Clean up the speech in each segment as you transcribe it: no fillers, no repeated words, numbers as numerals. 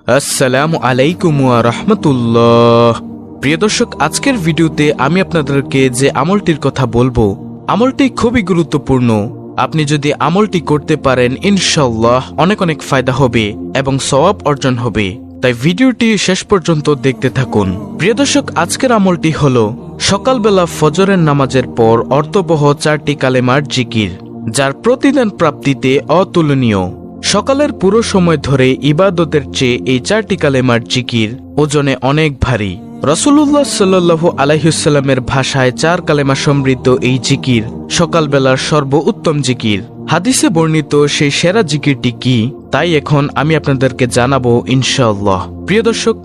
আসসালামু আলাইকুম ওয়া রাহমাতুল্লাহ। প্রিয় দর্শক, আজকের ভিডিওতে আমি আপনাদেরকে যে আমলটির কথা বলবো, আমলটি খুবই গুরুত্বপূর্ণ। আপনি যদি আমলটি করতে পারেন ইনশাআল্লাহ অনেক অনেক ফায়দা হবে এবং সওয়াব অর্জন হবে। তাই ভিডিওটি শেষ পর্যন্ত দেখতে থাকুন। প্রিয় দর্শক, আজকের আমলটি হলো সকালবেলা ফজরের নামাজের পর অর্থবহ 4টি কালেমার জিকির, যার প্রতিদান প্রাপ্তিতে অতুলনীয়। সকালের পুরো সময় ধরে ইবাদতের চেয়ে এই 4টি কালেমার জিকির ওজনে অনেক ভারী। রাসূলুল্লাহ সাল্লাল্লাহু আলাইহি ওয়াসাল্লামের ভাষায় 4 কালেমা সমৃদ্ধ এই জিকির সকালবেলার সর্বোত্তম জিকির। হাদিসে বর্ণিত সেই সেরা জিকিরটি কি, তাই এখন আমি আপনাদেরকে জানাবো ইনশাআল্লাহ। প্রিয় দর্শক,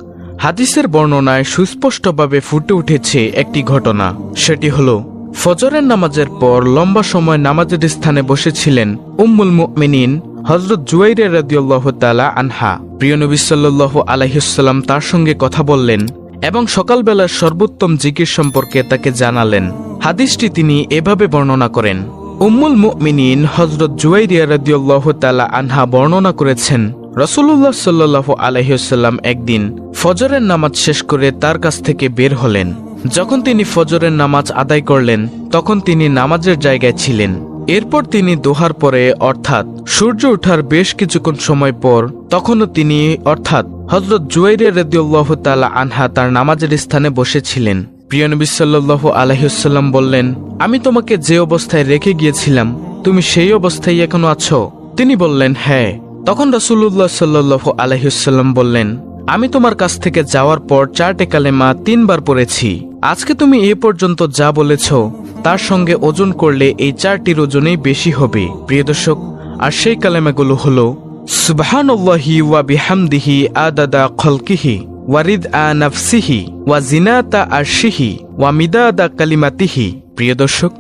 হাদিসের বর্ণনায় সুস্পষ্টভাবে ফুটে উঠেছে একটি ঘটনা। সেটি হলো ফজরের নামাজের পর লম্বা সময় নামাজের স্থানে বসেছিলেন উম্মুল মুমিনিন হযরত জুয়াইরা রাদিয়াল্লাহু তাআলা আনহা। প্রিয় নবী সাল্লাল্লাহু আলাইহি ওয়াসাল্লাম তার সঙ্গে কথা বললেন এবং সকালবেলার সর্বোত্তম জিকির সম্পর্কে তাকে জানালেন। হাদিসটি তিনি এভাবে বর্ণনা করেন। উম্মুল মুমিনিন হযরত জুয়াইরা রাদিয়াল্লাহু তাআলা আনহা বর্ণনা করেছেন, রাসূলুল্লাহ সাল্লাল্লাহু আলাইহি ওয়াসাল্লাম একদিন ফজরের নামাজ শেষ করে তার কাছ থেকে বের হলেন। যখন তিনি ফজরের নামাজ আদায় করলেন, তখন তিনি নামাজের জায়গায় ছিলেন। এরপর তিনি দোহার পরে অর্থাৎ সূর্য ওঠার বেশ কিছুক্ষণ সময় পর তখনও তিনি অর্থাৎ হযরত জুয়াইরা রাদিয়াল্লাহু তাআলা আনহা তার নামাজের স্থানে বসেছিলেন। প্রিয় নবী সাল্লাল্লাহু আলাইহি ওয়াসাল্লাম বললেন, আমি তোমাকে যে অবস্থায় রেখে গিয়েছিলাম তুমি সেই অবস্থায় এখনো আছো? তিনি বললেন, হ্যাঁ। তখন রাসূলুল্লাহ সাল্লাল্লাহু আলাইহি ওয়াসাল্লাম বললেন, আমি তোমার কাছ থেকে যাওয়ার পর 4টি কালেমা 3 বার পড়েছি। আজকে তুমি এ পর্যন্ত যা বলেছ তার সঙ্গে ওজন করলে এই 4টির ওজনেই বেশি হবে। প্রিয় দর্শক, আর সেই কালেমাগুলো হলো সুবহানাল্লাহি ওয়া বিহামদিহি আদাদা খালকিহি ওয়া রিদআ নাফসিহি ওয়া জিনাতা আরশিহি ওয়া মিদাদা কালিমাতিহি। প্রিয় দর্শক,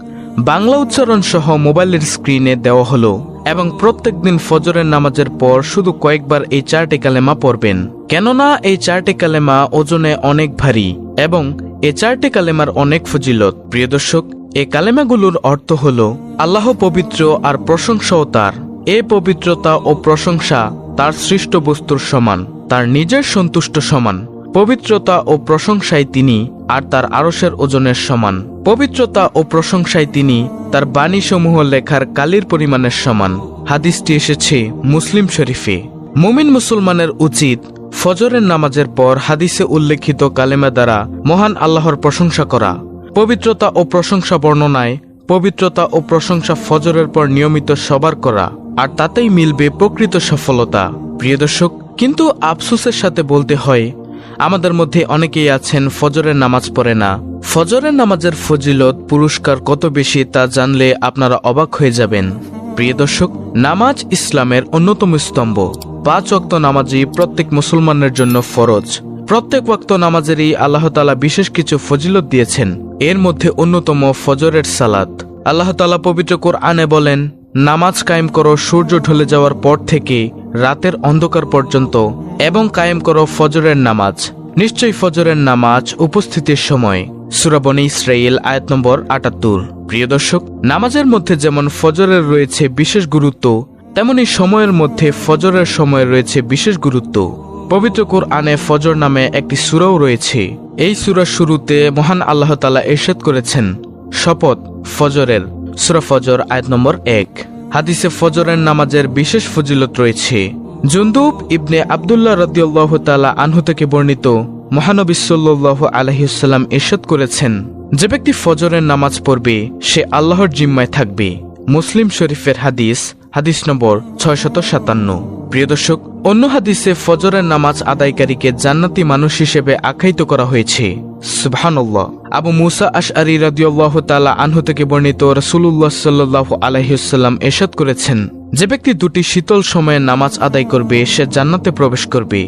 বাংলা উচ্চারণ সহ মোবাইলের স্ক্রিনে দেওয়া হলো এবং প্রত্যেকদিন ফজরের নামাজের পর শুধু কয়েকবার এই 4টি কালেমা পড়বেন, কেননা এই 4টি কালেমা ওজনে অনেক ভারী এবং এই 4টি কালেমার অনেক ফজিলত। প্রিয় দর্শক, এই কালেমাগুলোর অর্থ হলো আল্লাহ পবিত্র আর প্রশংসাও তার। এ পবিত্রতা ও প্রশংসা তার সৃষ্ট বস্তুর সমান, তার নিজের সন্তুষ্ট সমান। পবিত্রতা ও প্রশংসায় তিনি আর তার আরশের ওজনের সমান। পবিত্রতা ও প্রশংসায় তিনি তার বাণীসমূহ লেখার কালির পরিমাণের সমান। হাদিসটি এসেছে মুসলিম শরীফে। মুমিন মুসলমানের উচিত ফজরের নামাজের পর হাদিসে উল্লেখিত কালেমা দ্বারা মহান আল্লাহর প্রশংসা করা। পবিত্রতা ও প্রশংসা বর্ণনায় পবিত্রতা ও প্রশংসা ফজরের পর নিয়মিত সবার করা, আর তাতেই মিলবে প্রকৃত সফলতা। প্রিয় দর্শক, কিন্তু আফসোসের সাথে বলতে হয় আমাদের মধ্যে অনেকেই আছেন ফজরের নামাজ পড়ে না। ফজরের নামাজের ফজিলত পুরস্কার কত বেশি তা জানলে আপনারা অবাক হয়ে যাবেন। প্রিয় দর্শক, নামাজ ইসলামের অন্যতম স্তম্ভ। 5 ওয়াক্ত নামাজই প্রত্যেক মুসলমানের জন্য ফরজ। প্রত্যেক ওয়াক্ত নামাজেরই আল্লাহ তাআলা বিশেষ কিছু ফজিলত দিয়েছেন। এর মধ্যে অন্যতম ফজরের সালাত। আল্লাহ তাআলা পবিত্র কোরআনে বলেন, নামাজ কায়েম করো সূর্য ঢলে যাওয়ার পর থেকে রাতের অন্ধকার পর্যন্ত এবং কায়েম করো ফজরের নামাজ। নিশ্চয়ই ফজরের নামাজ উপস্থিতির সময়। সূরা বনী ইসরাঈল আয়াত নম্বর 78। প্রিয় দর্শক, নামাজের মধ্যে যেমন ফজরের রয়েছে বিশেষ গুরুত্ব, তেমনি সময়ের মধ্যে ফজরের সময় রয়েছে বিশেষ গুরুত্ব। পবিত্র কোরআনে ফজর নামে একটি সূরাও রয়েছে। এই সূরার শুরুতে মহান আল্লাহ তাআলা ইরশাদ করেছেন, শপথ ফজরের। সূরা ফজর আয়াত নম্বর 1। হাদিসে ফজরের নামাজের বিশেষ ফজিলত রয়েছে। জুনদুব ইবনে আব্দুল্লাহ রাদিয়াল্লাহু তাআলা আনহু থেকে বর্ণিত, মহানবী সাল্লাল্লাহু আলাইহি ওয়াসাল্লাম ইরশাদ করেছেন, যে ব্যক্তি ফজরের নামাজ পড়বে সে আল্লাহর জিম্মায় থাকবে। মুসলিম শরীফের হাদিস, হাদিস নম্বর 657। প্রিয় দর্শক, অন্য হাদিসে ফজরের নামাজ আদায়কারীকে জান্নাতি মানুষ হিসেবে আখ্যায়িত করা হয়েছে। সুবহানাল্লাহ। আবু মুসা আশআরী রাদিয়াল্লাহু তাআলা আনহু থেকে বর্ণিত, রাসূলুল্লাহ সাল্লাল্লাহু আলাইহি ওয়াসাল্লাম ইরশাদ করেছেন, যে ব্যক্তি 2টি শীতল সময়ে নামাজ আদায় করবে সে জান্নাতে প্রবেশ করবে।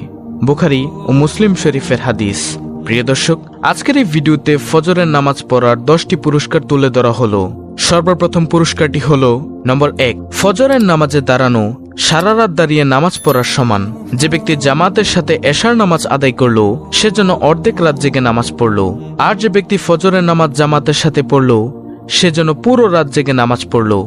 বুখারী ও মুসলিম শরীফের হাদিস। প্রিয় দর্শক, আজকের এই ভিডিওতে ফজরের নামাজ পড়ার 10টি পুরস্কার তুলে ধরা হলো। সর্বপ্রথম পুরস্কারটি হলো নম্বর 1, ফজরের নামাজে দাঁড়ানো সারা রাত দাঁড়িয়ে নামাজ পড়ার সমান। যে ব্যক্তি জামাতের সাথে এশার নামাজ আদায় করলো সে যেন অর্ধেক রাত জেগে নামাজ পড়লো, আর যে ব্যক্তি ফজরের নামাজ জামাতের সাথে পড়লো সে যেন পুরো রাত জেগে নামাজ পড়লো।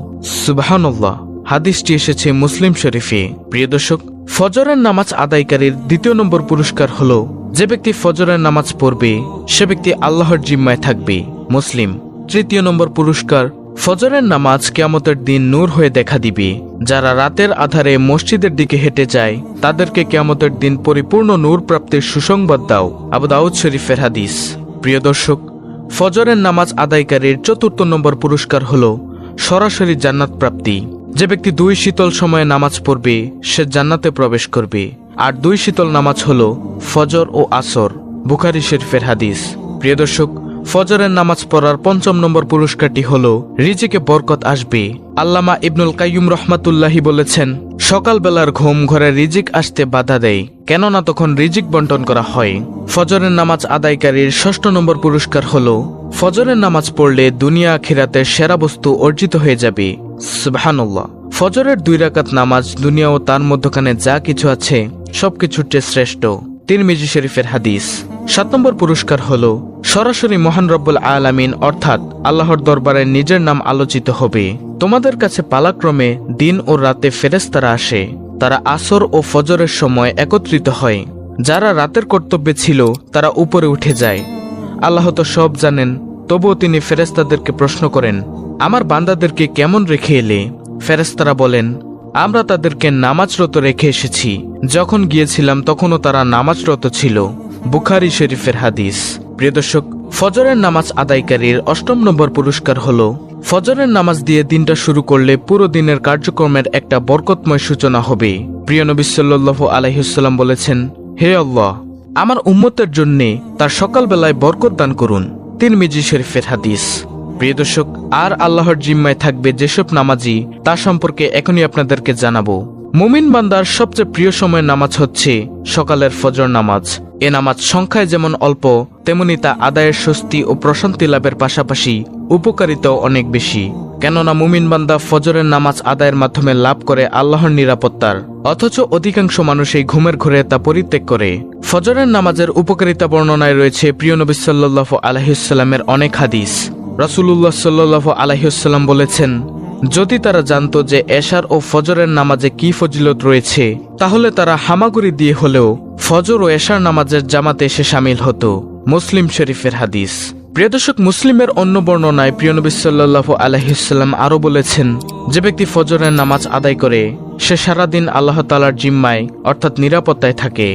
সুবহানাল্লাহ। হাদিসটি এসেছে মুসলিম শরীফে। প্রিয় দর্শক, ফজরের নামাজ আদায়কারীর দ্বিতীয় নম্বর পুরস্কার হলো, যে ব্যক্তি ফজরের নামাজ পড়বে সে ব্যক্তি আল্লাহর জিম্মায় থাকবে। মুসলিম। তৃতীয় নম্বর পুরস্কার, ফজরের নামাজ কিয়ামতের দিন নূর হয়ে দেখা দিবে। যারা রাতের আধারে মসজিদের দিকে হেঁটে যায় তাদেরকে কিয়ামতের দিন পরিপূর্ণ নূর প্রাপ্তির সুসংবাদ দাও। আবু দাউদ শরীফের হাদিস। প্রিয় দর্শক, ফজরের নামাজ আদায়কারীর চতুর্থ নম্বর পুরস্কার হলো সরাসরি জান্নাত প্রাপ্তি। যে ব্যক্তি 2 শীতল সময়ে নামাজ পড়বে সে জান্নাতে প্রবেশ করবে। আর 2 শীতল নামাজ হলো ফজর ও আসর। বুখারী শরীফের হাদিস। প্রিয় দর্শক, ফজরের নামাজ পড়ার 5ম নম্বর পুরস্কারটি হলো রিজিকে বরকত আসবে। আল্লামা ইবনুল কাইয়ুম রহমাতুল্লাহি বলেছেন, সকালবেলার ঘুম ঘরে রিজিক আসতে বাধা দেয়, কেননা তখন রিজিক বন্টন করা হয়। ফজরের নামাজ আদায়কারীর 6ষ্ঠ নম্বর পুরস্কার হলো ফজরের নামাজ পড়লে দুনিয়া আখিরাতের সেরা বস্তু অর্জিত হয়ে যাবে। সুবহানাল্লাহ। ফজরের 2 রাকাত নামাজ দুনিয়া ও তার মধ্যখানে যা কিছু আছে সবকিছুর চেয়ে শ্রেষ্ঠ। তিরমিজি শরীফের হাদিস। 7 নম্বর পুরস্কার হলো সরাসরি মহান রব্বুল আলামিন অর্থাৎ আল্লাহর দরবারে নিজের নাম আলোচিত হবে। তোমাদের কাছে পালাক্রমে দিন ও রাতে ফেরেশতারা আসে। তারা আসর ও ফজরের সময় একত্রিত হয়। যারা রাতের কর্তব্যে ছিল তারা উপরে উঠে যায়। আল্লাহ তো সব জানেন, তবুও তিনি ফেরেশতাদেরকে প্রশ্ন করেন, আমার বান্দাদেরকে কেমন রেখে এলে? ফেরেশতারা বলেন, আমরা তাদেরকে নামাজরত রেখে এসেছি। যখন গিয়েছিলাম তখনও তারা নামাজরত ছিল। বুখারী শরীফের হাদিস। প্রিয় দর্শক, ফজরের নামাজ আদায়কারীর 8ম নম্বর পুরস্কার হলো ফজরের নামাজ দিয়ে দিনটা শুরু করলে পুরো দিনের কার্যক্রমের একটা বরকতময় সূচনা হবে। প্রিয় নবী সাল্লাল্লাহু আলাইহি ওয়াসাল্লাম বলেছেন, হে আল্লাহ, আমার উম্মতের জন্যে তার সকালবেলায় বরকত দান করুন। তিরমিজি শরীফের হাদিস। প্রিয় দর্শক, আর আল্লাহর জিম্মায় থাকবে যেসব নামাজি তা সম্পর্কে এখনই আপনাদেরকে জানাবো। মুমিন বান্দার সবচেয়ে প্রিয় সময়ের নামাজ হচ্ছে সকালের ফজর নামাজ। এ নামাজ সংখ্যায় যেমন অল্প তেমনি তা আদায়ের স্বস্তি ও প্রশান্তি লাভের পাশাপাশি উপকারিতাও অনেক বেশি। কেননা মুমিন বান্দা ফজরের নামাজ আদায়ের মাধ্যমে লাভ করে আল্লাহর নিরাপত্তার, অথচ অধিকাংশ মানুষ এই ঘুমের ঘোরে তা পরিত্যাগ করে। ফজরের নামাজের উপকারিতা বর্ণনায় রয়েছে প্রিয় নবী সাল্লাল্লাহু আলাইহি ওয়াসাল্লামের অনেক হাদিস। রাসূলুল্লাহ সাল্লাল্লাহু আলাইহি ওয়াসাল্লাম বলেছেন, যদি তারা জানতো যে এশার ও ফজরের নামাজে কি ফজিলত রয়েছে তাহলে তারা হামাগুড়ি দিয়ে হলেও ফজর ও এশার নামাজের জামাতে এসে শামিল হতো। মুসলিম শরীফের হাদিস। প্রিয় দর্শক, মুসলিমের অন্য বর্ণনায় প্রিয় নবী সাল্লাল্লাহু আলাইহি ওয়াসাল্লাম আরো বলেছেন, যে ব্যক্তি ফজরের নামাজ আদায় করে সে সারাদিন আল্লাহ তাআলার জিম্মায় অর্থাৎ নিরাপত্তায় থাকে।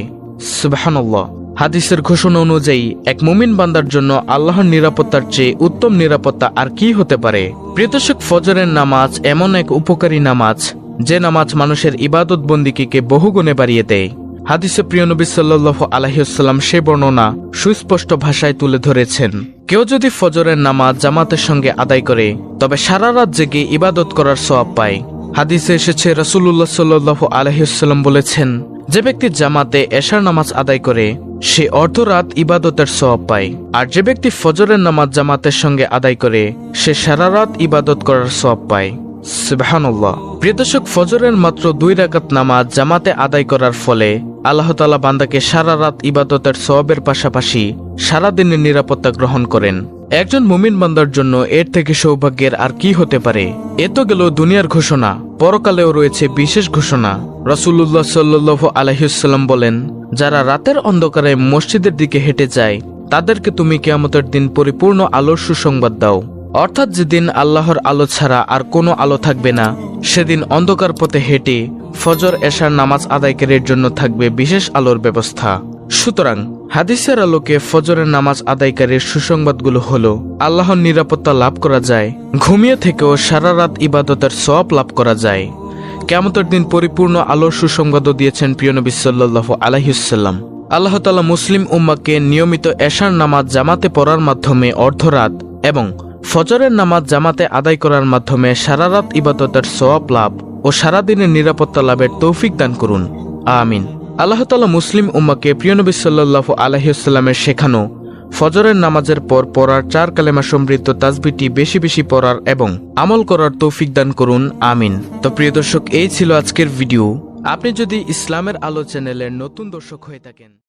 সুবহানাল্লাহ। হাদিসের ঘোষণা অনুযায়ী এক মুমিন বান্দার জন্য আল্লাহর নিরাপত্তার চেয়ে উত্তম নিরাপত্তা আর কি হতে পারে? প্রিয় দর্শক, ফজরের নামাজ এমন এক উপকারী নামাজ যে নামাজ মানুষের ইবাদত বন্দিকে বহুগুণে বাড়িয়ে দেয়। হাদিসে প্রিয় নবী সাল্লাল্লাহু আলাইহি ওয়াসাল্লাম সে বর্ণনা সুস্পষ্ট ভাষায় তুলে ধরেছেন। কেউ যদি ফজরের নামাজ জামাতের সঙ্গে আদায় করে তবে সারা রাত জেগে ইবাদত করার সওয়াব পায়। হাদিসে এসেছে, রাসূলুল্লাহ সাল্লাল্লাহু আলাইহি ওয়াসাল্লাম বলেছেন, যে ব্যক্তি জামাতে এশার নামাজ আদায় করে সে অর্ধরাত ইবাদতের সওয়াব পায়। আর যে ব্যক্তি ফজরের নামাজ জামাতের সঙ্গে আদায় করে সে সারা রাত ইবাদত করার সওয়াব পায়। সুবহানাল্লাহ। প্রিয় দর্শক, ফজরের মাত্র 2 রাকাত নামাজ জামাতে আদায় করার ফলে আল্লাহ তাআলা বান্দাকে সারা রাত ইবাদতের সওয়াবের পাশাপাশি সারা দিনের নিরাপত্তা গ্রহণ করেন। একজন মুমিন বান্দার জন্য এর থেকে সৌভাগ্যের আর কি হতে পারে? এ তো গেল দুনিয়ার ঘোষণা, পরকালেও রয়েছে বিশেষ ঘোষণা। রাসূলুল্লাহ সাল্লাল্লাহু আলাইহি ওয়াসাল্লাম বলেন, যারা রাতের অন্ধকারে মসজিদের দিকে হেঁটে যায় তাদেরকে তুমি কিয়ামতের দিন পরিপূর্ণ আলোর সুসংবাদ দাও। অর্থাৎ যেদিন আল্লাহর আলো ছাড়া আর কোনো আলো থাকবে না, সেদিন অন্ধকার পথে হেঁটে ফজর এশার নামাজ আদায়কারীর জন্য থাকবে বিশেষ আলোর ব্যবস্থা। সুতরাং হাদিসের আলোকে ফজরের নামাজ আদায়কারীর সুসংবাদগুলো হলো আল্লাহর নিরাপত্তা লাভ করা যায়, ঘুমিয়ে থেকেও সারা রাত ইবাদতের সওয়াব লাভ করা যায়। কিয়ামতের দিন পরিপূর্ণ আলোর সুসংবাদও দিয়েছেন প্রিয় নবী সাল্লাল্লাহু আলাইহি ওয়াসাল্লাম। আল্লাহ তাআলা মুসলিম উম্মাহকে নিয়মিত এশার নামাজ জামাতে পড়ার মাধ্যমে অর্ধরাত এবং ফজরের নামাজ জামাতে আদায় করার মাধ্যমে সারা রাত ইবাদতের সওয়াব লাভ ও সারাদিনের নিরাপত্তা লাভের তৌফিক দান করুন। আমিন। আল্লাহ তাআলা মুসলিম উম্মাহকে প্রিয় নবী সাল্লাল্লাহু আলাইহি ওয়াসাল্লামের শেখানো ফজরের নামাজের পর পড়ার 4 কালেমা সমৃদ্ধ তাসবিহটি বেশি বেশি পড়ার এবং আমল করার তৌফিক দান করুন। আমিন। তো প্রিয় দর্শক, এই ছিল আজকের ভিডিও। আপনি যদি ইসলামের আলো চ্যানেলের নতুন দর্শক হয়ে থাকেন